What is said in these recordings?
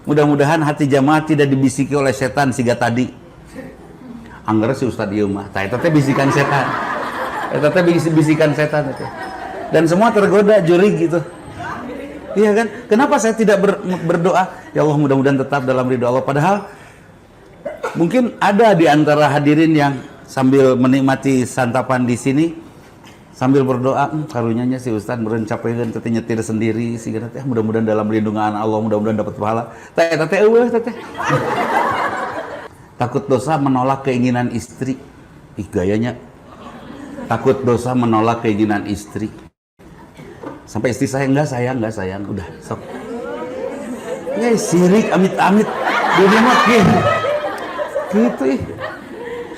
Mudah-mudahan hati jamaah tidak dibisiki oleh setan siga tadi. Angger si Ustadz ieu mah. Tah eta teh bisikan setan. Eta teh bisikan setan itu. Dan semua tergoda jurig gitu. Iya kan? Kenapa saya tidak berdoa? Ya Allah, mudah-mudahan tetap dalam ridho Allah. Padahal mungkin ada di antara hadirin yang sambil menikmati santapan di sini sambil berdoa, karunyanya si Ustadz merencapeun teh nyetir sendiri sigana teh mudah-mudahan dalam lindungan Allah, mudah-mudahan dapat pahala. Teh eta teh eueuh teh. Takut dosa menolak keinginan istri. Ih gayanya. Takut dosa menolak keinginan istri. Sampai istri saya enggak sayang, udah sok. Ya sirik amit-amit. Dia mah gitu ih.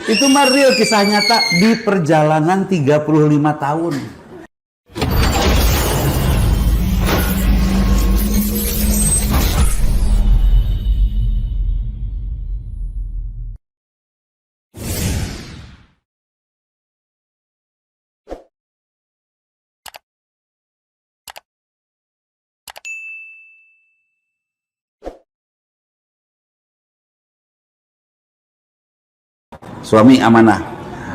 Itu mah real kisah nyata di perjalanan 35 tahun. Suami amanah.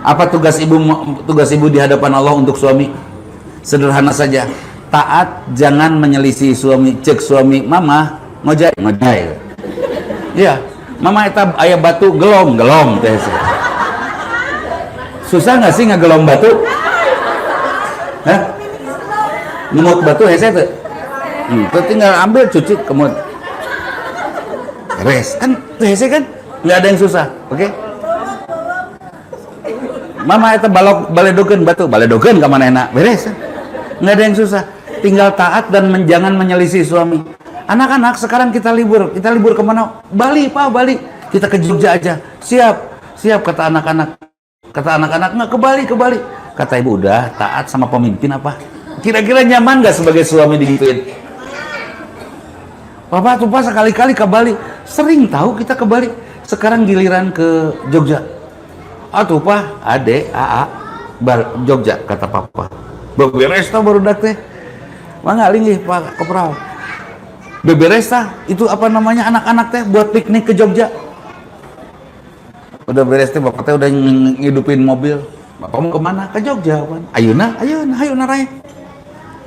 Apa tugas ibu di hadapan Allah untuk suami? Sederhana saja. Taat, jangan menyelisih suami. Cek suami, mama ngojay. Iya, mama eta aya batu gelom teh. Susah nggak sih ngagelom batu? Hah? Ngemut batu hese teh. Tinggal ambil cuci kemud. Res kan hese kan nggak ada yang susah, oke? Mama eta baledokeun batu, baledokeun ka manehna, beres. Nggak ada yang susah. Tinggal taat dan jangan menyelisih suami. Anak-anak sekarang kita libur kemana? Bali, Pak, Bali. Kita ke Jogja aja. Siap kata anak-anak. Kata anak-anak nggak ke Bali. Kata ibu udah taat sama pemimpin apa? Kira-kira nyaman nggak sebagai suami digituin? Papa tuh pas sekali-kali ke Bali. Sering tahu kita ke Bali. Sekarang giliran ke Jogja. Atuh Pak, Ade, AA, Jogja, kata Papa. Beberes tah barudak teh. Mangga linggih Pak Kopral. Beberes tah, itu apa namanya anak-anak teh buat piknik ke Jogja. Udah beres teh Bapak teh udah ngidupin mobil. Bapak mau kemana? Ke Jogja, Pak. Ayeuna raya.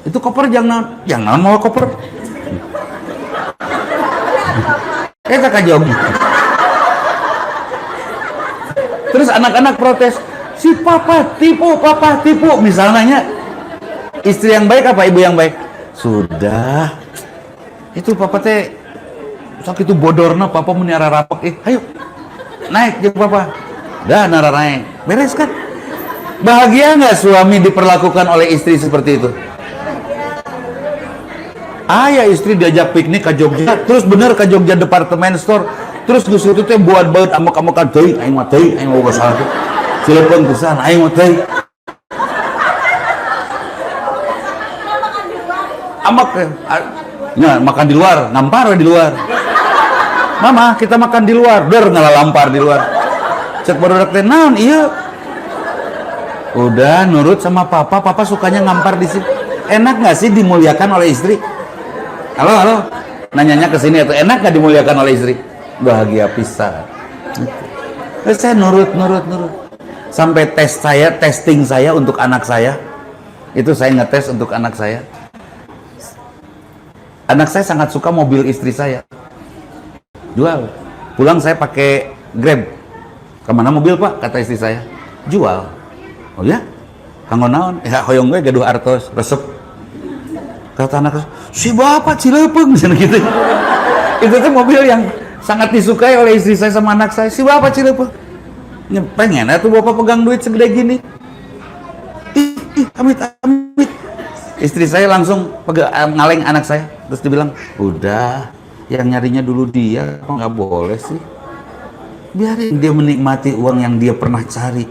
Itu koper jangan mau koper. Eta ka Jogja. Terus anak-anak protes, si papa tipu, misalnya istri yang baik apa ibu yang baik? Sudah, itu papa teh sok itu bodorna papa meniara rapak, ayo naik jeung papa, dah nara naik, beres kan? Bahagia nggak suami diperlakukan oleh istri seperti itu? Ayah istri diajak piknik ke Jogja, terus bener ke Jogja departemen store. Terus geus itu teh buat baut amak-amakan teuing, aing mah boga salah teh. Cilepeung pisan, aing mah teuing. Amak nya makan di luar, ngampar di luar. Mama, kita makan di luar, der ngalalampar di luar. Cek barudak teh naon ieu? Udah nurut sama papa sukanya ngampar di sini. Enak nggak sih dimuliakan oleh istri? Halo. Nanyanya ke sini atau enak nggak dimuliakan oleh istri? Bahagia pisan. Saya nurut. Sampai testing saya untuk anak saya. Itu saya ngetes untuk anak saya. Anak saya sangat suka mobil istri saya. Jual. Pulang saya pakai Grab. Kemana mobil Pak? Kata istri saya. Jual. Oh ya? Kanggo naon? Hoyong gue gaduh artos, resep. Kata anak saya, si bapak Cilepeung gitu. Itu tuh mobil yang sangat disukai oleh istri saya sama anak saya. Si bapak Cilepeung. Pengen tuh bapak pegang duit segede gini. Amit. Istri saya langsung ngaleng anak saya. Terus dibilang, udah, yang nyarinya dulu dia, kok nggak boleh sih? Biarin dia menikmati uang yang dia pernah cari.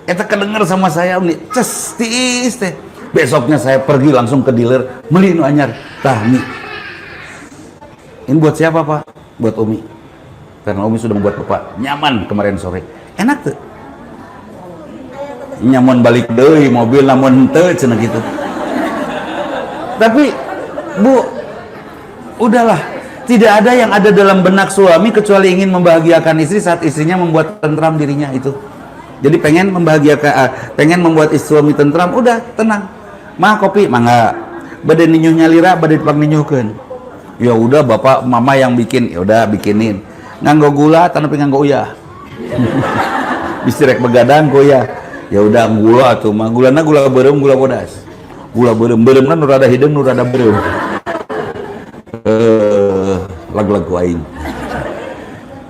Eta kedenger sama saya, cestis teh. Besoknya saya pergi langsung ke dealer, beli nu anyar. Tah, Mi. Ini buat siapa, Pak? Buat Umi. Karena Umi sudah membuat Bapak nyaman kemarin sore. Enak tuh. Nyaman balik deui mobil namun teu cenah gitu. Tapi Bu, udahlah. Tidak ada yang ada dalam benak suami kecuali ingin membahagiakan istri saat istrinya membuat tentram dirinya itu. Jadi pengen membahagiakan, pengen membuat istri suami tentram, udah tenang. Mah kopi, mangga. Bade ninyuh nyalira, bade dipang ninyuhkeun. Ya udah bapak mama yang bikin, ya udah bikinin. Nganggo gula, tanapi nganggo uyah. Bisa rek begadang goyah. Ya udah gula atuh mah, gulana gula beureum, gula bodas. Gula beureum-beureumna nu rada hideung, nu rada beureum. Lagu-lagu aing.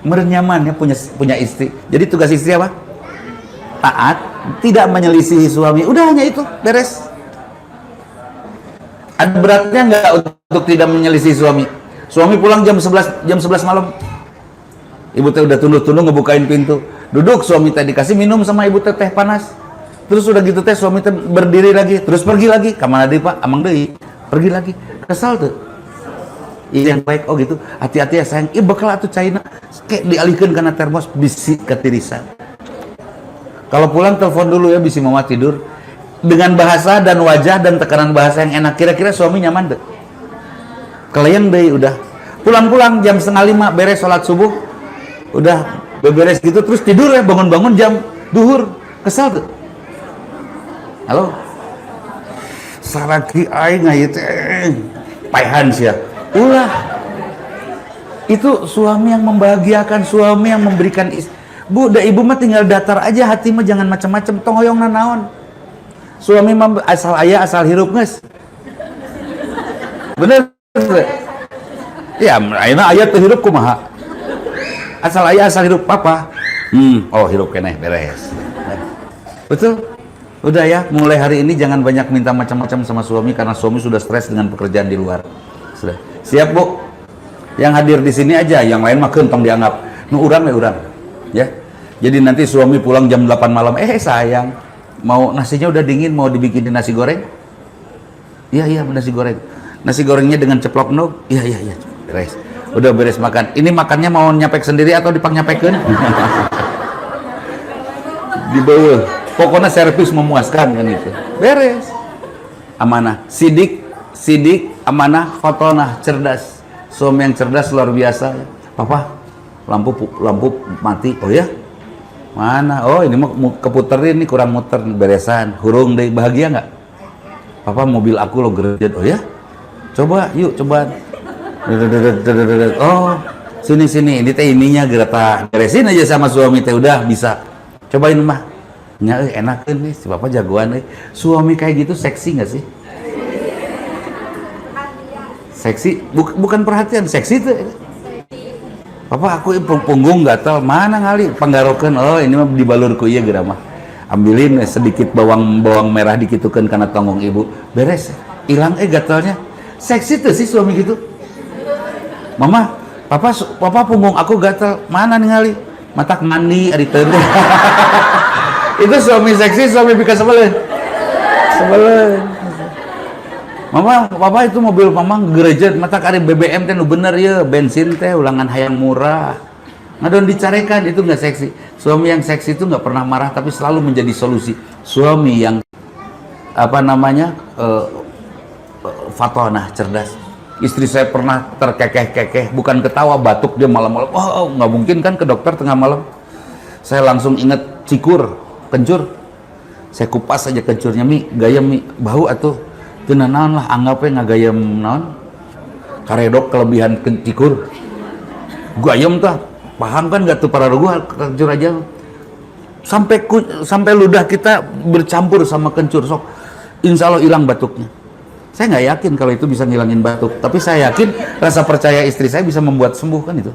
Meureun nyaman ya punya istri. Jadi tugas istri apa? Taat, tidak menyelisihi suami. Udah hanya itu, beres. Ada beratnya enggak untuk tidak menyelisihi suami? Suami pulang jam 11 malam. Ibu teh udah tunduk-tunduk ngebukain pintu. Duduk, suami teh dikasih minum sama ibu teh panas. Terus udah gitu teh suami teh berdiri lagi, terus pergi lagi. Kamana deui Pak? Amang deui. Pergi lagi. Kesal tuh. Yang baik, oh gitu, hati-hati ya sayang, bakal atuh caina kayak dialihkan karena termos bisi ketirisan. Kalau pulang telepon dulu ya, bisi mama tidur, dengan bahasa dan wajah dan tekanan bahasa yang enak. Kira-kira suami nyaman deh. Kalian deh udah pulang-pulang jam 4:30 beres sholat subuh, udah beres gitu terus tidur ya, bangun-bangun jam duhur, kesal tuh. Halo, saraki aing ieu teh paihan sia. Ulah, itu suami yang membahagiakan, suami yang memberikan Bu, da ibu mah tinggal datar aja, hati mah jangan macam-macam, tong hoyong nanaon. Suami mah asal aya asal hirup geus. Bener? Ya, ayeuna aya teu hirup kumaha? Asal aya asal hirup papa. Oh hirup keneh beres. Betul? Udah ya, mulai hari ini jangan banyak minta macam-macam sama suami karena suami sudah stres dengan pekerjaan di luar. Sudah. Siap Bu? Yang hadir di sini aja, yang lain mah kentong dianggap. Nu urang we urang. Ya. Jadi nanti suami pulang jam 8 malam, sayang, mau nasinya udah dingin, mau dibikinin nasi goreng? Iya, nasi goreng. Nasi gorengnya dengan ceplok nog? Iya. Beres. Udah beres makan. Ini makannya mau nyapek sendiri atau dipang nyapekeun? Di bawah. Pokoknya servis memuaskan kan itu. Beres. Amanah. Sidik, amanah, fatonah, cerdas. Suami yang cerdas luar biasa. Papa, lampu mati. Oh ya? Mana? Oh ini mau keputerin nih, kurang muter, beresan. Hurung deh, bahagia nggak? Papa mobil aku lo gerejet. Oh ya? Coba, yuk coba. Oh, sini. Ini teh ininya gerata. Beresin aja sama suami teh udah bisa. Cobain mah. Nya enak nih, si Papa jagoan Suami kayak gitu seksi nggak sih? Seksi, bukan perhatian, seksi tuh. Papa aku punggung gatal, mana ngali panggarokeun. Oh ini mah dibalurku ieu geura mah. Ambilin sedikit bawang merah dikitukeun kana tonggong ibu. Beres, hilang gatalnya. Seksi tuh sih suami gitu. Mama, papa punggung aku gatal. Mana ningali? Matak mandi ari teu. Itu suami seksi, suami bika sebelen. Mama, papa itu mobil mama gerejet, mata kari BBM teh nu bener ya, bensin teh ulangan hayang murah. Ngadon dicarekan, itu nggak seksi. Suami yang seksi itu nggak pernah marah, tapi selalu menjadi solusi. Suami yang fatonah, cerdas. Istri saya pernah terkekeh-kekeh, bukan ketawa, batuk dia malam-malam. Oh, nggak mungkin kan ke dokter tengah malam. Saya langsung inget kencur. Saya kupas aja kencurnya, gayam bau atuh. Teu naon lah, anggapnya ngagayam naon karedok kelebihan cikur gayam tah paham kan gak tuh para rugu kencur aja sampai ludah kita bercampur sama kencur sok insya Allah hilang batuknya. Saya nggak yakin kalau itu bisa ngilangin batuk, tapi saya yakin rasa percaya istri saya bisa membuat sembuh kan itu.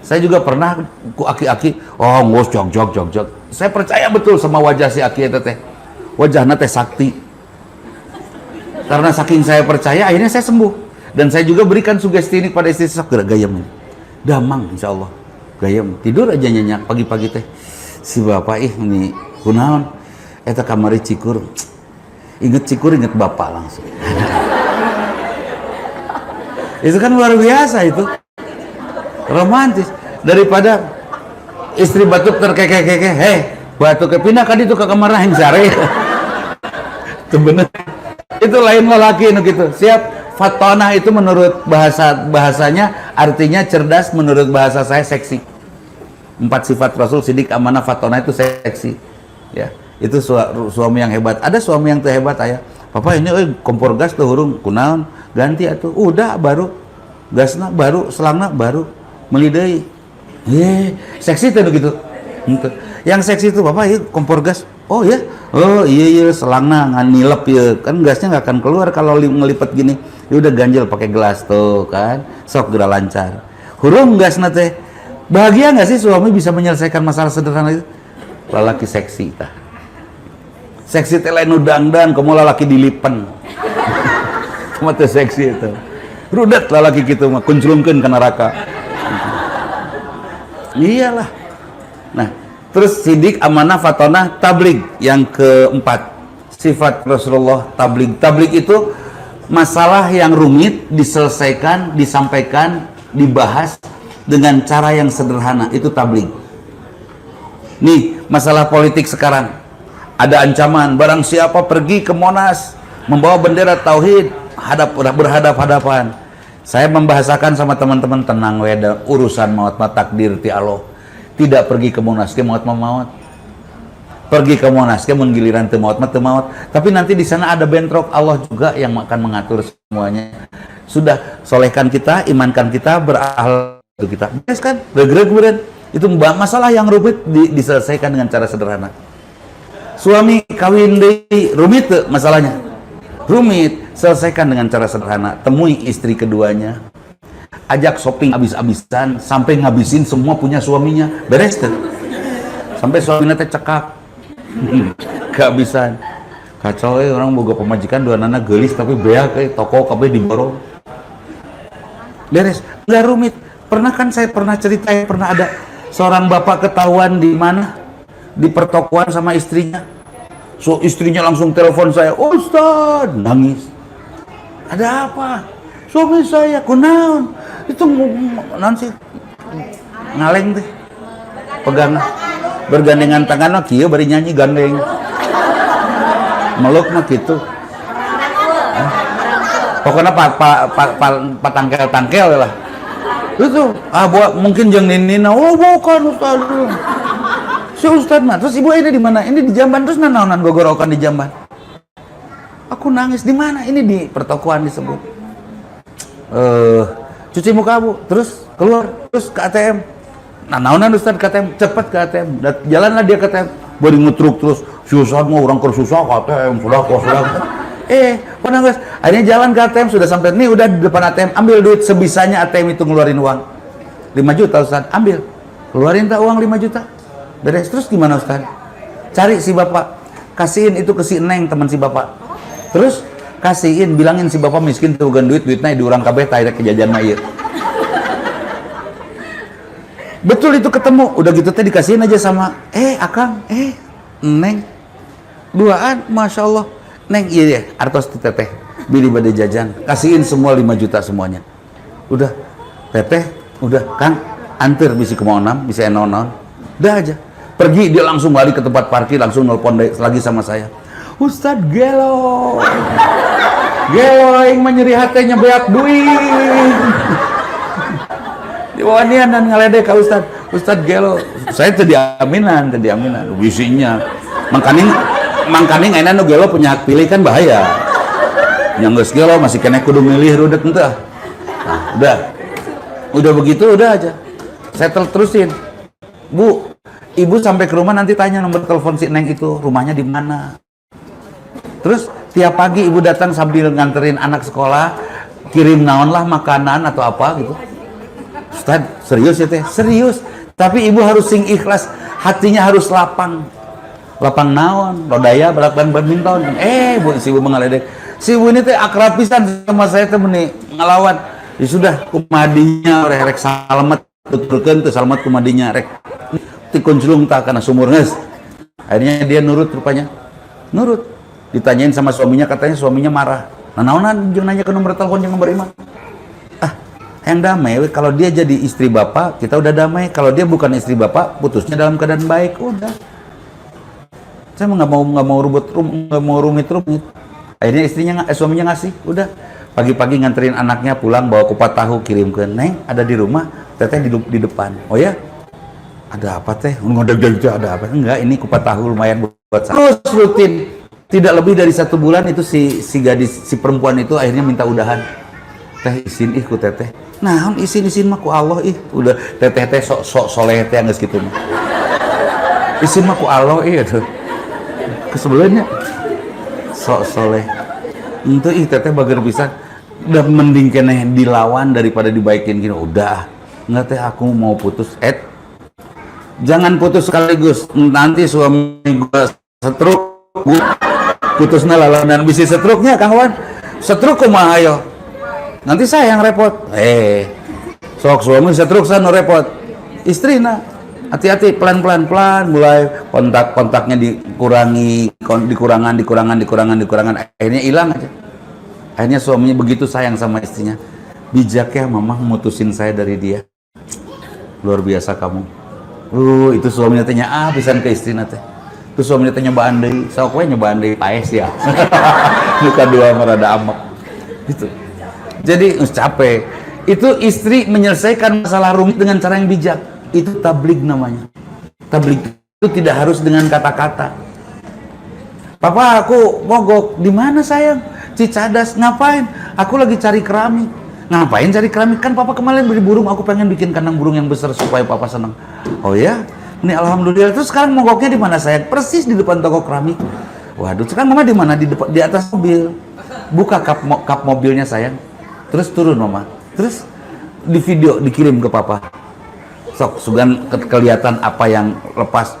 Saya juga pernah ku aki-aki ngos jog. Saya percaya betul sama wajah si aki eta teh, wajahna teh sakti. Karena saking saya percaya, akhirnya saya sembuh. Dan saya juga berikan sugesti ini pada istri saya, gayam ini. Damang, insya Allah. Gayam. Tidur aja nyenyak pagi-pagi teh. Si bapak, ini kunaon. Eta kamari cikur. Inget cikur, inget bapak langsung. Itu kan luar biasa itu. Romantis. Daripada istri batuk terkekeh-kekeh. Batuk pindah kan itu ke kamar yang sare. Itu bener. Itu lain lelaki gitu. Siap Fatonah itu menurut bahasanya artinya cerdas, menurut bahasa saya seksi. 4 sifat Rasul, sidik, amanah, fatonah itu seksi. Ya, itu suami yang hebat. Ada suami yang tuh hebat ayah. Papa ini kompor gas tuh hurung kunaon ganti atuh. Udah baru gasna baru, selangna baru melidai. Seksi tuh gitu. Yang seksi itu Bapak ini kompor gas. Oh ya. Oh iya selangna ngan nilep ya. Kan gasnya nggak akan keluar kalau ngelipet gini. Ya udah ganjel pakai gelas tuh kan. Sok gerak lancar. Hurung gasna teh. Bahagia nggak sih suami bisa menyelesaikan masalah sederhana itu? Lalaki seksi tah. Seksi teh lain udang-udang, kamu lalaki dilipen. Kamu teh seksi itu. Rudet lalaki gitu mah kunclungkeun ka neraka. Iyalah. Nah, terus sidik, amanah, fatonah, tabligh yang keempat. Sifat Rasulullah tabligh. Tabligh itu masalah yang rumit diselesaikan, disampaikan, dibahas dengan cara yang sederhana, itu tabligh. Nih, masalah politik sekarang. Ada ancaman, barang siapa pergi ke Monas membawa bendera tauhid, berhadap-hadapan. Saya membahasakan sama teman-teman, tenang weda, urusan maut takdir ti Allah. Tidak pergi ke Monas ke maut maut. Pergi ke Monas ke menggiliran teu maut maut. Tapi nanti di sana ada bentrok, Allah juga yang akan mengatur semuanya. Sudah solehkan kita, imankan kita, berakhlak kita. Yes kan? Kemudian itu masalah yang rumit diselesaikan dengan cara sederhana. Suami kawin deui rumit tuh masalahnya. Rumit, selesaikan dengan cara sederhana. Temui istri keduanya. Ajak shopping abis-abisan sampai ngabisin semua punya suaminya. Beres tuh. Sampai suaminya teh cekak. Kehabisan. Kacau orang boga pemajikan dua nana gelis tapi beak toko kabeh diborong. Beres. Enggak rumit. Pernah kan saya pernah cerita, pernah ada seorang bapak ketahuan di mana? Di pertokoan sama istrinya. So istrinya langsung telepon saya, Ustaz, nangis. Ada apa? Suami saya, kunaon? Itu nanti ngaleng deh. Pegang bergandengan tangan mah kieu bari nyanyi gandeng. Meluk mah gitu. Pokoknya patangkel lah. Itu mungkin jeung ninina, oh bukan Ustaz. Si Ustaz mah, terus ibu ini di mana? Ini di Jamban, terus nanaonan gogorokan di Jamban. Aku nangis di mana? Ini di pertokoan disebut. Cuci muka bu, terus keluar, terus ke ATM. Nanaonan Ustaz ke ATM, cepat ke ATM. Jalanlah dia ke ATM, beri ngetruk terus. Si Ustaz mau orang kersusah ke ATM, sudah. Penangis. Akhirnya jalan ke ATM, sudah sampai nih, udah di depan ATM, ambil duit sebisanya ATM itu ngeluarin uang. 5 juta Ustaz, ambil. Keluarin tak uang 5 juta. Beres. Terus gimana Ustaz? Cari si bapak, kasihin itu ke si Neng teman si bapak. Terus kasihin, bilangin si bapak miskin tuh gan duitnya di urang kabeh tah ke jajan mah ieu. Betul itu ketemu, udah gitu teh dikasihin aja sama Akang, Neng. Duaan, Masya Allah. Neng iya ya, artos ti teteh beli bade jajan, kasihin semua 5 juta semuanya. Udah, teteh, udah Kang, antar bisi kemonan, bisa enonon. Udah aja. Pergi dia langsung lari ke tempat parkir, langsung nelpon lagi sama saya. Ustaz gelo yang menyeri hatenya beak duit. Diwanian dan ngaledek ka Ustaz gelo. Saya tadi aminan. Bisinya. Mangkaning ayeuna nu gelo punya hak pilih kan bahaya. Yang geus gelo masih kena kudu milih rudet henteu. Nah, udah begitu udah aja. Saya terusin. Bu, ibu sampai ke rumah nanti tanya nomor telepon si Neng itu, rumahnya di mana. Terus tiap pagi ibu datang sambil nganterin anak sekolah, kirim naon lah makanan atau apa gitu. Ustaz, serius ya teh? Serius. Tapi ibu harus sing ikhlas, hatinya harus lapang. Lapang naon, rodaya, balapan badminton. Bu, si ibu mengaledek. Si ibu ini teh akrab pisan sama saya teh meni ngalawan. Ya sudah, kumadinya rek salamet, tuturkeun teh salamet kumadinya rek. Tikunclung tak karena sumur nges. Akhirnya dia nurut rupanya. Nurut. Ditanyain sama suaminya, katanya suaminya marah. Nah, naonan jeung nanya ke nomor telepon jeung nomor email. Yang damai, kalau dia jadi istri bapak, kita udah damai. Kalau dia bukan istri bapak, putusnya dalam keadaan baik, udah. Saya nggak mau rumit. Akhirnya suaminya ngasih, udah. Pagi-pagi nganterin anaknya pulang bawa kupat tahu kirim ke Neng, ada di rumah, teteh di depan. Oh ya, ada apa teh? Ada apa? Enggak, ini kupat tahu lumayan buat saya. Terus rutin, tidak lebih dari 1 bulan itu si gadis, si perempuan itu akhirnya minta udahan. Teh isin ku teteh. Nah, isin mah ku Allah udah teteh sok soleh teh geus kitu mah. Isin mah ku Allah tuh. Kesebelannya sok soleh. Itu teteh bager pisan. Udah mending keneh dilawan daripada dibaikin gini. Udah, enggak teh aku mau putus. Jangan putus sekaligus. Nanti suami gua setruk, gua putusnya lalanan bisi setruknya kawan. Setruk kumaha ayo. Nanti saya yang repot. Sok suami setruk sana repot. Istrina hati-hati, pelan-pelan mulai kontaknya dikurangi, dikurangan, akhirnya hilang aja. Akhirnya suaminya begitu sayang sama istrinya. Bijak ya mamah mutusin saya dari dia. Luar biasa kamu. Itu suaminya tanya pisan ke istrinya teh. Itu suaminya tanya nyobaan deui, sok we nyobaan deui paes ya. Muka dua merada amak. Gitu. Jadi capek. Itu istri menyelesaikan masalah rumit dengan cara yang bijak. Itu tabligh namanya. Tabligh itu tidak harus dengan kata-kata. Papa, aku mogok. Di mana sayang? Cicadas. Ngapain? Aku lagi cari keramik. Ngapain cari keramik? Kan papa kemarin beli burung, aku pengen bikin kandang burung yang besar supaya papa senang. Oh ya? Ini alhamdulillah. Terus sekarang mogoknya di mana sayang? Persis di depan toko keramik. Waduh, sekarang mama di mana? Di atas mobil. Buka kap mobilnya sayang. Terus turun mama. Terus di video dikirim ke papa. Sok sugan kelihatan apa yang lepas.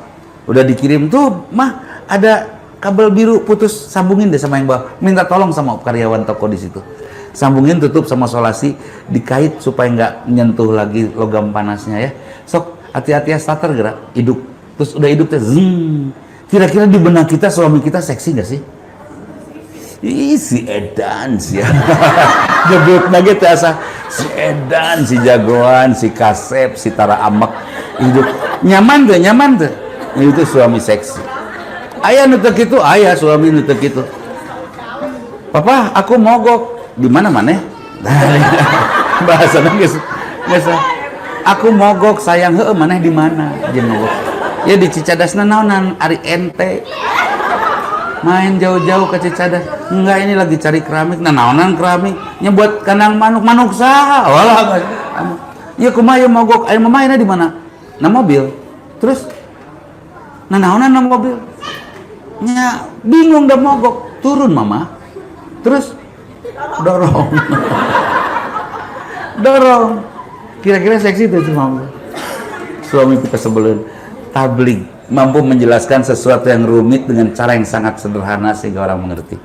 Udah dikirim tuh, mah ada kabel biru putus, sambungin deh sama yang bawah. Minta tolong sama karyawan toko di situ. Sambungin, tutup sama solasi, dikait supaya nggak menyentuh lagi logam panasnya ya. Sok hati-hati ya, starter gerak, hidup. Terus udah hidup teh, kira-kira di benak kita suami kita seksi nggak sih? Si edan sih ya. Gebuk nage teh asa si edan, si jagoan, si kasep, si tara amek. Hidup nyaman tuh. Itu suami seksi. Ayah nu teu kitu, ayah suami nu teu kitu. Papa, aku mogok. Di mana maneh? Bahasana geus aku mogok sayang, heueuh maneh di mana? Jeung mogok. Ya di Cicadasna naonan ari ente. Main jauh-jauh ke Cicadas. Enggak, ini lagi cari keramik. Nah, naonan keramik? Nya buat kandang manuk saha? Walah. Ya kumaha mogok? Aya mama di mana? Na mobil. Terus nah naonan na mobil? Nya bingung dah mogok. Turun mama. Terus dorong. Dorong. Kira-kira seksi tuh mama. Suami kita sebelum tabligh mampu menjelaskan sesuatu yang rumit dengan cara yang sangat sederhana sehingga orang mengerti.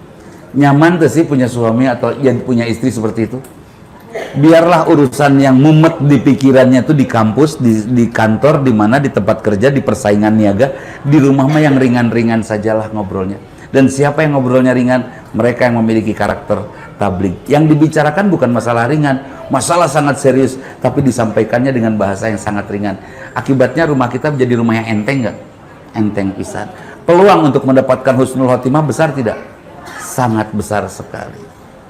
Nyaman tuh sih punya suami atau yang punya istri seperti itu. Biarlah urusan yang mumet di pikirannya tuh di kampus, di kantor, di mana, di tempat kerja, di persaingan niaga, di rumah mah yang ringan-ringan sajalah ngobrolnya. Dan siapa yang ngobrolnya ringan? Mereka yang memiliki karakter tabligh. Yang dibicarakan bukan masalah ringan, masalah sangat serius, tapi disampaikannya dengan bahasa yang sangat ringan. Akibatnya rumah kita menjadi rumah yang enteng nggak? Enteng pisan. Peluang untuk mendapatkan husnul khotimah besar tidak? Sangat besar sekali.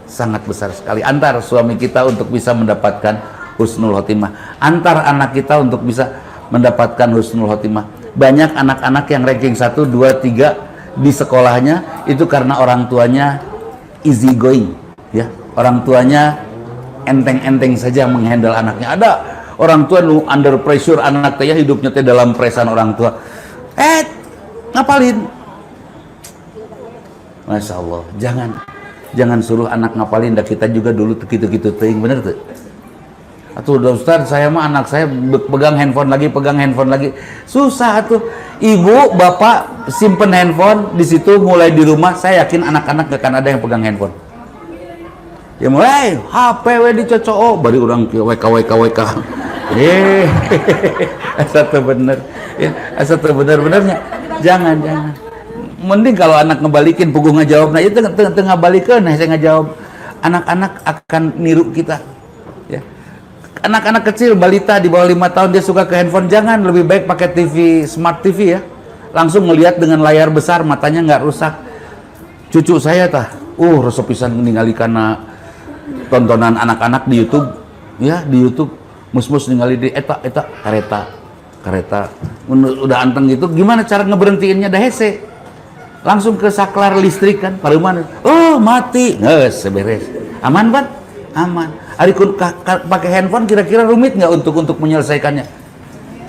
Sangat besar sekali. Antar suami kita untuk bisa mendapatkan husnul khotimah. Antar anak kita untuk bisa mendapatkan husnul khotimah. Banyak anak-anak yang ranking 1, 2, 3 di sekolahnya itu karena orang tuanya easy going, ya. Orang tuanya enteng-enteng saja menghandle anaknya. Ada orang tua nu under pressure anak teh hidupnya teh dalam presan orang tua. Ngapalin. Masya Allah, jangan suruh anak ngapalin, dah kita juga dulu gitu-gitu teuing, bener tuh. Atuh udah Ustaz, saya mah anak saya pegang handphone lagi. Susah atuh. Ibu, bapak simpen handphone di situ mulai di rumah, saya yakin anak-anak gak akan ada yang pegang handphone. Ya mulai HP we dicocok, bari urang WK. Asa teu bener. Ya, asa teu bener-benernya. Jangan. Mending kalau anak ngebalikin puguh ngajawab, nah itu tengah balikeun, nah saya ngajawab. Anak-anak akan niru kita. Ya. Anak-anak kecil, balita di bawah 5 tahun dia suka ke handphone, jangan, lebih baik pakai TV, smart TV ya. Langsung melihat dengan layar besar, matanya nggak rusak. Cucu saya resep pisan ningali kana tontonan anak-anak di YouTube, ya di YouTube, mus-mus ningali di eta kereta, udah anteng gitu, gimana cara ngeberhentiinnya dah hese, langsung ke saklar listrik kan, paruman, oh mati, nges seberes, aman ban, aman. Arikun pakai handphone kira-kira rumit nggak untuk menyelesaikannya?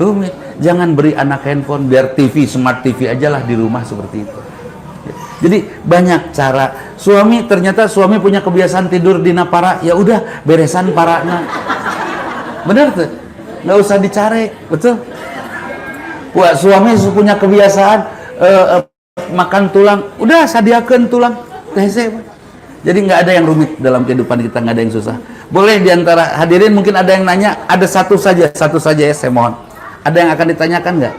Rumit. Jangan beri anak handphone, biar TV, smart TV aja lah di rumah seperti itu. Jadi banyak cara. Ternyata suami punya kebiasaan tidur di napara, ya udah beresan parana. Bener tuh, nggak usah dicari, betul. Wah, suami punya kebiasaan makan tulang, udah sadiakan tulang. Jadi nggak ada yang rumit dalam kehidupan kita, nggak ada yang susah. Boleh diantara hadirin mungkin ada yang nanya, ada satu saja ya, saya mohon. Ada yang akan ditanyakan nggak?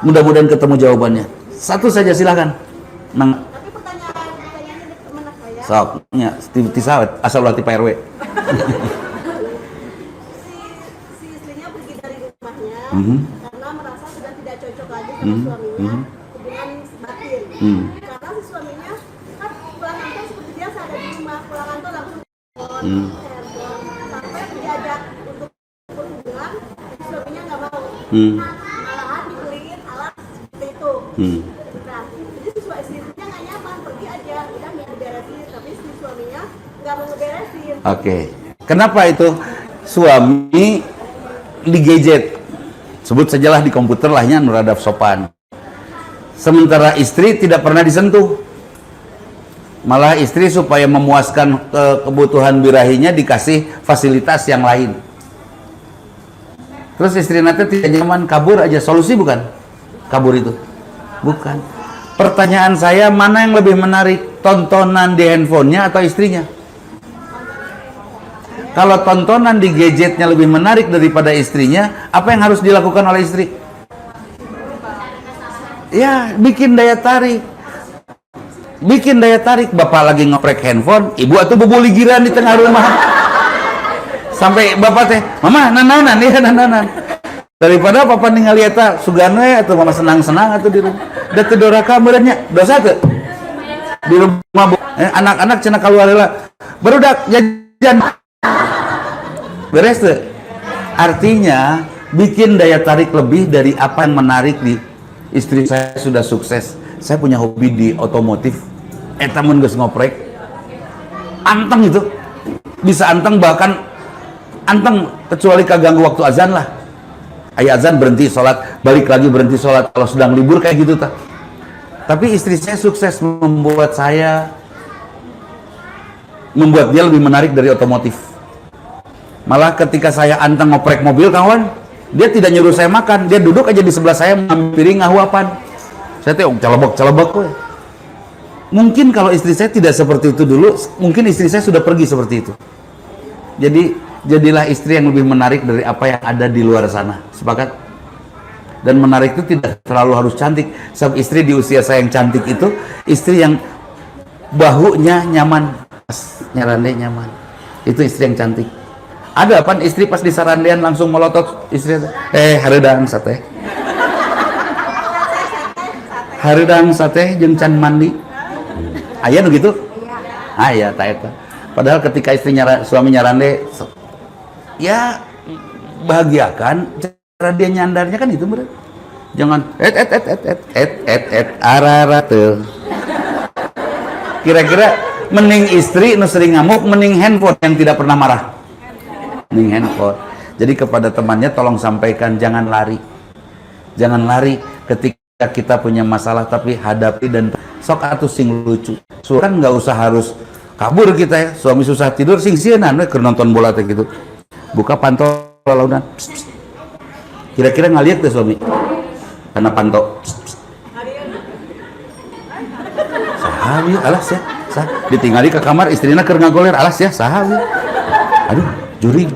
Mudah-mudahan ketemu jawabannya. Satu saja, silakan. Tapi pertanyaannya di teman saya. Soknya, tisawet, asal latih Pak RW. Si istrinya pergi dari rumahnya karena merasa sudah tidak cocok lagi sama suaminya, hubungan batin. Karena si suaminya kan pulang kantor seperti biasa ada di rumah, pulang kantor langsung handphone, sampai diajak untuk berhubungan, suaminya nggak mau. Malahan dibeliin alat seperti itu. Nah, jadi si istrinya nggak nyaman, pergi aja, udah nggak diberesin, tapi si suaminya nggak mau ngeberesin. Oke. Kenapa itu? Suami di gadget, sebut sajalah di komputer lahnya nuradaf sopan. Sementara istri tidak pernah disentuh. Malah istri supaya memuaskan kebutuhan birahinya dikasih fasilitas yang lain. Terus istri nanti tidak nyaman, kabur aja. Solusi bukan? Kabur itu? Bukan. Pertanyaan saya, mana yang lebih menarik? Tontonan di handphonenya atau istrinya? Kalau tontonan di gadgetnya lebih menarik daripada istrinya, apa yang harus dilakukan oleh istri? Ya, bikin daya tarik. Bikin daya tarik. Bapak lagi ngoprek handphone, ibu atau bobo ligiran di tengah rumah. Sampai bapak teh, mama nananan ya nananan. Daripada papa ningali eta sugan we atau mama senang-senang atau di rumah. Da teu doraka meureunnya, dosa teu? Di rumah anak-anak cenah kaluar heula. Barudak jajan. Beres tuh. Artinya bikin daya tarik lebih dari apa yang menarik di istri saya sudah sukses. Saya punya hobi di otomotif. Eta mun geus ngoprek. Anteng itu. Bisa anteng, bahkan anteng kecuali kaganggu waktu azan lah. Aya azan berhenti sholat, balik lagi berhenti sholat kalau sedang libur kayak gitu tak. Tapi istri saya sukses membuat dia lebih menarik dari otomotif. Malah ketika saya anteng ngoprek mobil kawan, dia tidak nyuruh saya makan, dia duduk aja di sebelah saya mengambil piring ngahuapan. Saya teh celebek we. Mungkin kalau istri saya tidak seperti itu dulu, mungkin istri saya sudah pergi seperti itu. Jadi jadilah istri yang lebih menarik dari apa yang ada di luar sana. Sepakat? Dan menarik itu tidak terlalu harus cantik. Sebab istri di usia saya yang cantik itu istri yang bahunya nyaman, nyarande nyaman. Itu istri yang cantik. Ada apa istri pas di sarandean langsung melotot istri hareudang sate. Hareudang sate jeung can mandi. Aya nu gitu? Aya ta eta. Padahal ketika suami nyarande, ya bahagiakan, cara dia nyandarnya kan itu bener. Jangan ararate. Kira-kira mending istri nu sering ngamuk, mending handphone yang tidak pernah marah. Mending handphone. Jadi kepada temannya tolong sampaikan, jangan lari. Jangan lari ketika kita punya masalah, tapi hadapi dan sok atuh sing lucu. Kan nggak usah harus kabur kita ya. Suami susah tidur sing sieunnan we keur nonton bola teh gitu. Buka pantau launan. Kira-kira ngaliat tuh suami karena pantau. Sahawi alas ya. Ditinggali ke kamar istrinya keur ngagoler alas ya sahawi. Aduh, juri.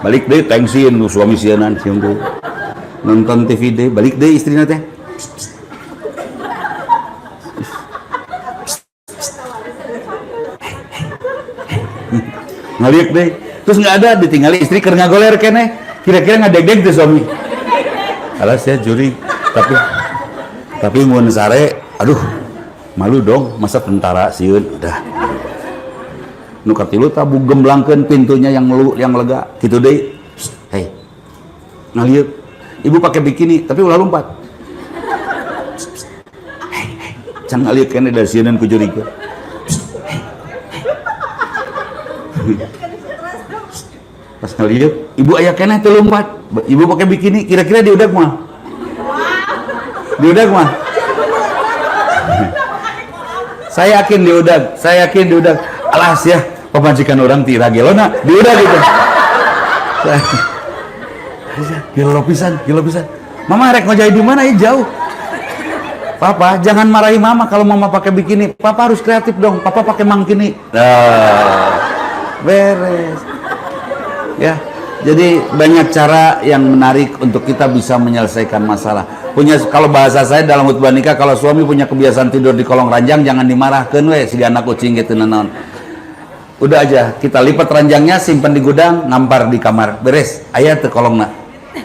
Balik deh tengsin lu suami sieunnan sieun tuh. Nonton TV deh, balik deh istrinya teh. Ngaliuk deh. Terus nggak ada, ditinggali istri keur ngagoler keneh. Kira-kira ngadeg-deg tuh suami. Alas ya juri. Tapi mun sare, aduh, malu dong masa tentara sieun udah. Nu katilu tabu gemblangkeun pintunya yang lega kitu deui. Hei. Ngalieu. Ibu pakai bikini tapi ulah lompat. Hei. Can ngalieu keneh da sieun ku jurikeun. Pas ngalieu, ibu aya keneh teu lompat. Ibu pakai bikini, kira-kira diudag mah? Diudag mah? Saya yakin diudag. Alas ya, pemajikan orang tira gelona, diudag gitu. Gelo pisan. Mama rek ngojai di mana ya jauh. Papa, jangan marahi mama kalau mama pakai bikini. Papa harus kreatif dong. Papa pakai mangkini. Beres. Ya. Jadi banyak cara yang menarik untuk kita bisa menyelesaikan masalah. Kalau bahasa saya dalam khutbah nikah, kalau suami punya kebiasaan tidur di kolong ranjang, jangan dimarahkan we si anak kucing gitu naon. Udah aja, kita lipat ranjangnya, simpan di gudang, ngampar di kamar, beres. Aya teu kolongna.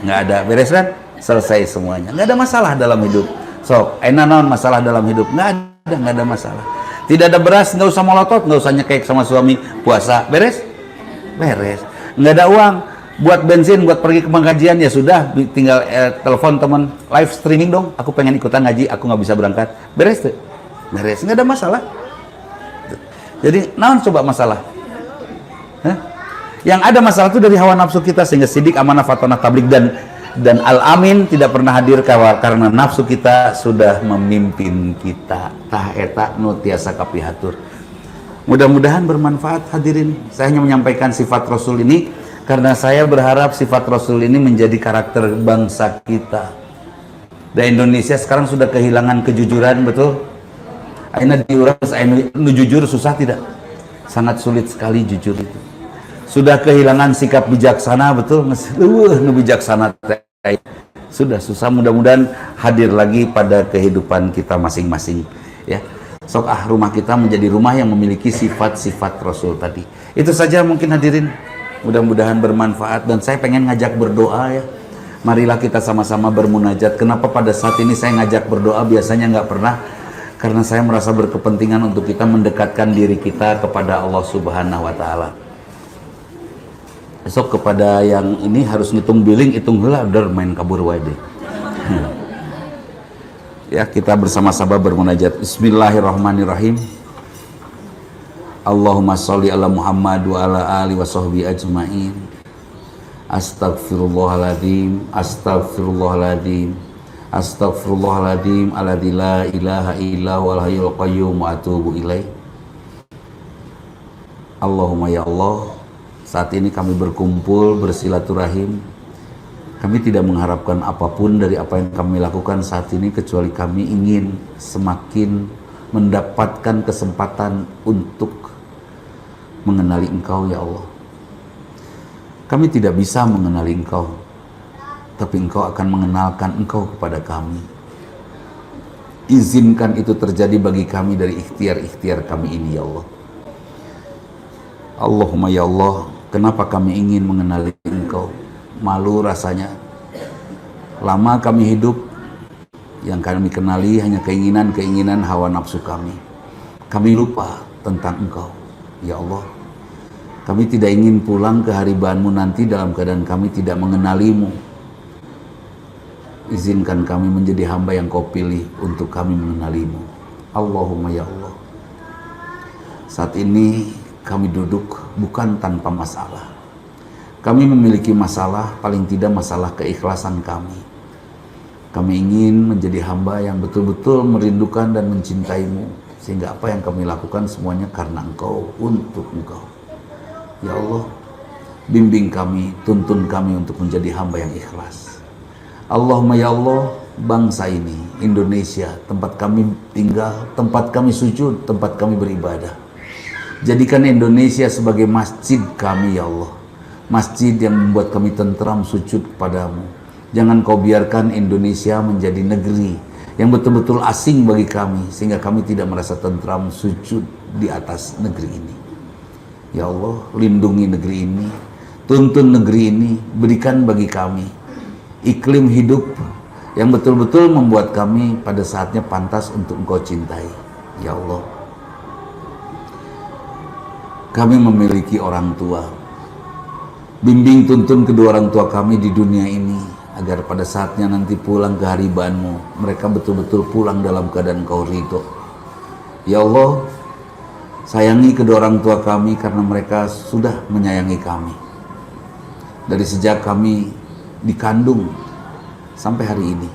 Nggak ada, beres kan? Selesai semuanya. Nggak ada masalah dalam hidup. So, enak naon masalah dalam hidup? Nggak ada masalah. Tidak ada beras, nggak usah molotot, nggak usah nyekek sama suami, puasa, beres? Beres. Nggak ada uang buat bensin, buat pergi ke pengajian, ya sudah, tinggal telepon teman, live streaming dong, aku pengen ikutan ngaji, aku nggak bisa berangkat, beres tuh, beres, nggak ada masalah. Jadi naon coba masalah? Hah? Yang ada masalah itu dari hawa nafsu kita, sehingga sidik amanah fatonah tablik dan al-amin tidak pernah hadir karena nafsu kita sudah memimpin kita. Tah eta nu tiasa kapihatur. Mudah-mudahan bermanfaat hadirin. Saya hanya menyampaikan sifat Rasul ini karena saya berharap sifat Rasul ini menjadi karakter bangsa kita. Dan Indonesia sekarang sudah kehilangan kejujuran, betul? Aina diuras, nu jujur susah tidak? Sangat sulit sekali jujur itu. Sudah kehilangan sikap bijaksana, betul? Nu bijaksana sudah susah. Mudah-mudahan hadir lagi pada kehidupan kita masing-masing, ya. Sok rumah kita menjadi rumah yang memiliki sifat-sifat Rasul tadi. Itu saja mungkin hadirin. Mudah-mudahan bermanfaat dan saya pengen ngajak berdoa ya. Marilah kita sama-sama bermunajat. Kenapa pada saat ini saya ngajak berdoa? Biasanya nggak pernah. Karena saya merasa berkepentingan untuk kita mendekatkan diri kita kepada Allah Subhanahu wa Ta'ala. Besok kepada yang ini harus ngitung billing, hitung heula udah main kabur wae deh. Ya, kita bersama-sama bermunajat. Bismillahirrahmanirrahim. Allahumma sholli ala Muhammad wa ala ali wa sahbihi ajmain. Astaghfirullahaladzim. Astaghfirullahaladzim alladzi la ilaha illa huwal hayyul qayyum wa atubu ilaih. Allahumma ya Allah, saat ini kami berkumpul bersilaturahim. Kami tidak mengharapkan apapun dari apa yang kami lakukan saat ini kecuali kami ingin semakin mendapatkan kesempatan untuk mengenali Engkau ya Allah. Kami tidak bisa mengenali Engkau, tapi Engkau akan mengenalkan Engkau kepada kami. Izinkan itu terjadi bagi kami dari ikhtiar-ikhtiar kami ini ya Allah. Allahumma ya Allah, kenapa kami ingin mengenali Engkau? Malu rasanya. Lama kami hidup, yang kami kenali hanya keinginan-keinginan hawa nafsu kami. Kami lupa tentang Engkau ya Allah. Kami tidak ingin pulang ke haribaanmu nanti dalam keadaan kami tidak mengenalimu. Izinkan kami menjadi hamba yang Kau pilih untuk kami mengenalimu. Allahumma ya Allah. Saat ini kami duduk bukan tanpa masalah. Kami memiliki masalah, paling tidak masalah keikhlasan kami. Kami ingin menjadi hamba yang betul-betul merindukan dan mencintaimu. Sehingga apa yang kami lakukan semuanya karena Engkau, untuk Engkau. Ya Allah, bimbing kami, tuntun kami untuk menjadi hamba yang ikhlas. Allahumma ya Allah, bangsa ini, Indonesia, tempat kami tinggal, tempat kami sujud, tempat kami beribadah. Jadikan Indonesia sebagai masjid kami ya Allah. Masjid yang membuat kami tentram sujud kepadamu. Jangan Kau biarkan Indonesia menjadi negeri yang betul-betul asing bagi kami, sehingga kami tidak merasa tentram sujud di atas negeri ini. Ya Allah, lindungi negeri ini, tuntun negeri ini, berikan bagi kami iklim hidup yang betul-betul membuat kami pada saatnya pantas untuk Engkau cintai. Ya Allah, kami memiliki orang tua. Bimbing tuntun kedua orang tua kami di dunia ini, agar pada saatnya nanti pulang ke haribanmu, mereka betul-betul pulang dalam keadaan Kau ridho. Ya Allah, sayangi kedua orang tua kami karena mereka sudah menyayangi kami. Dari sejak kami dikandung sampai hari ini.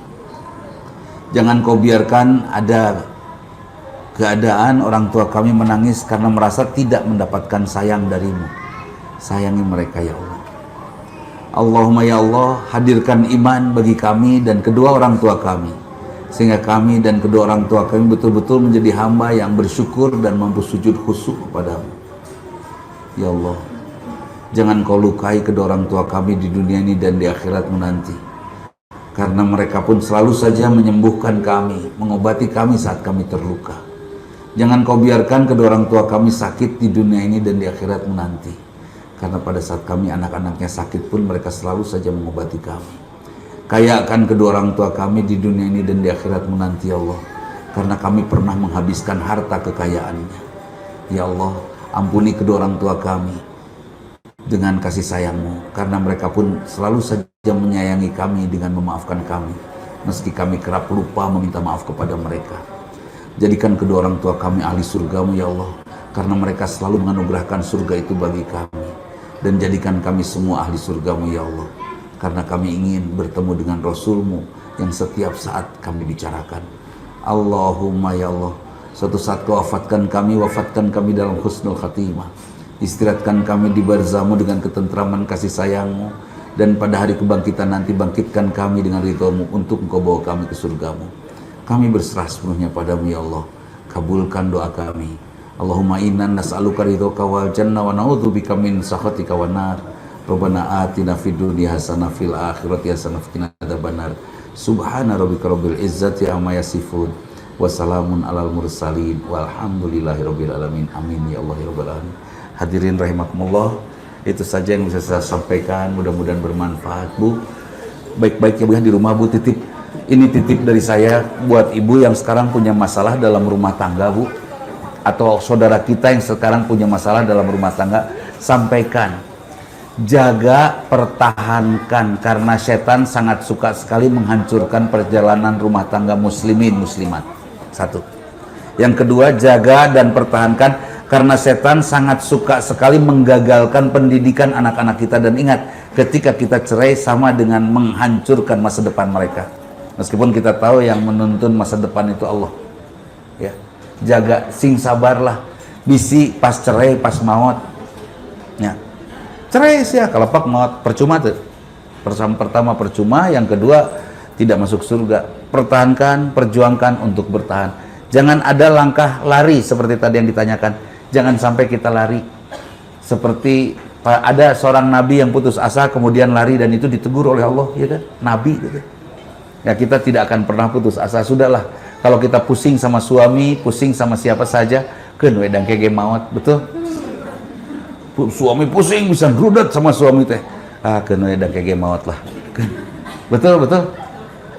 Jangan Kau biarkan ada keadaan orang tua kami menangis karena merasa tidak mendapatkan sayang darimu. Sayangi mereka ya Allah. Allahumma ya Allah, hadirkan iman bagi kami dan kedua orang tua kami, sehingga kami dan kedua orang tua kami betul-betul menjadi hamba yang bersyukur dan mampu sujud khusyuk kepadamu. Ya Allah, jangan Kau lukai kedua orang tua kami di dunia ini dan di akhiratmu nanti, karena mereka pun selalu saja menyembuhkan kami, mengobati kami saat kami terluka. Jangan Kau biarkan kedua orang tua kami sakit di dunia ini dan di akhiratmu nanti, karena pada saat kami anak-anaknya sakit pun mereka selalu saja mengobati kami. Kayakan kedua orang tua kami di dunia ini dan di akhiratmu nanti ya Allah, karena kami pernah menghabiskan harta kekayaannya. Ya Allah, ampuni kedua orang tua kami dengan kasih sayang-Mu, karena mereka pun selalu saja menyayangi kami dengan memaafkan kami, meski kami kerap lupa meminta maaf kepada mereka. Jadikan kedua orang tua kami ahli surga-Mu ya Allah, karena mereka selalu menganugerahkan surga itu bagi kami. Dan jadikan kami semua ahli surga-Mu ya Allah, karena kami ingin bertemu dengan Rasul-Mu yang setiap saat kami bicarakan. Allahumma ya Allah, suatu saat Kau wafatkan kami dalam husnul khatimah. Istirahatkan kami di barzah-Mu dengan ketentraman kasih sayang-Mu, dan pada hari kebangkitan nanti bangkitkan kami dengan ridho-Mu untuk Engkau bawa kami ke surga-Mu. Kami berserah sepenuhnya padamu ya Allah, kabulkan doa kami. Allahumma inna nas'aluka ridhoka wal jannah wa na'udzubika min sakhatika wan nar. Rabbana atina fid dunya hasanah fil akhirati hasanah wa qina adzabannar. Subhana rabbika rabbil izzati amma yasifun wa salamun alal mursalin walhamdulillahi rabbil alamin. Amin ya Allah ya rabbal alamin. Hadirin rahimakumullah, itu saja yang bisa saya sampaikan, mudah-mudahan bermanfaat Bu. Baik-baiknya Bu di rumah Bu, ini titip dari saya buat ibu yang sekarang punya masalah dalam rumah tangga Bu, atau saudara kita yang sekarang punya masalah dalam rumah tangga, sampaikan, jaga, pertahankan, karena setan sangat suka sekali menghancurkan perjalanan rumah tangga muslimin muslimat. Satu. Yang kedua, jaga dan pertahankan, karena setan sangat suka sekali menggagalkan pendidikan anak-anak kita. Dan ingat, ketika kita cerai sama dengan menghancurkan masa depan mereka, meskipun kita tahu yang menuntun masa depan itu Allah ya. Jaga, sing sabarlah, bisi pas cerai pas maut ya. Cerai sih ya, kalau pak maut percuma tuh. Pertama percuma, yang kedua tidak masuk surga. Pertahankan, perjuangkan untuk bertahan. Jangan ada langkah lari seperti tadi yang ditanyakan. Jangan sampai kita lari seperti ada seorang nabi yang putus asa kemudian lari dan itu ditegur oleh Allah, ya kan? Nabi gitu. Ya, kita tidak akan pernah putus asa. Sudahlah, kalau kita pusing sama suami, pusing sama siapa saja, keun wedang kege maut, betul? Suami pusing bisa gerudat sama suami teh, keun wedang kege maut lah. Betul, betul.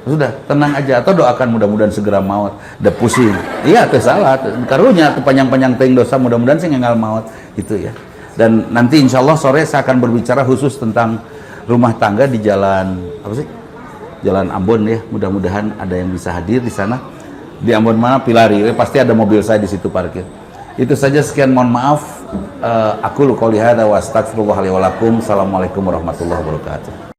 Sudah, tenang aja, atau doakan mudah-mudahan segera maut. Udah pusing, iya teh salah, karunya tuh panjang-panjang teuing dosa, mudah-mudahan sih nggak maut, gitu ya. Dan nanti insya Allah sore saya akan berbicara khusus tentang rumah tangga di jalan apa sih? Jalan Ambon ya, mudah-mudahan ada yang bisa hadir di sana. Di Ambon mana? Pilari, pasti ada mobil saya di situ parkir. Itu saja, sekian, mohon maaf. Aku qouli hadza wa astaghfirullah li wa lakum. Assalamualaikum warahmatullahi wabarakatuh.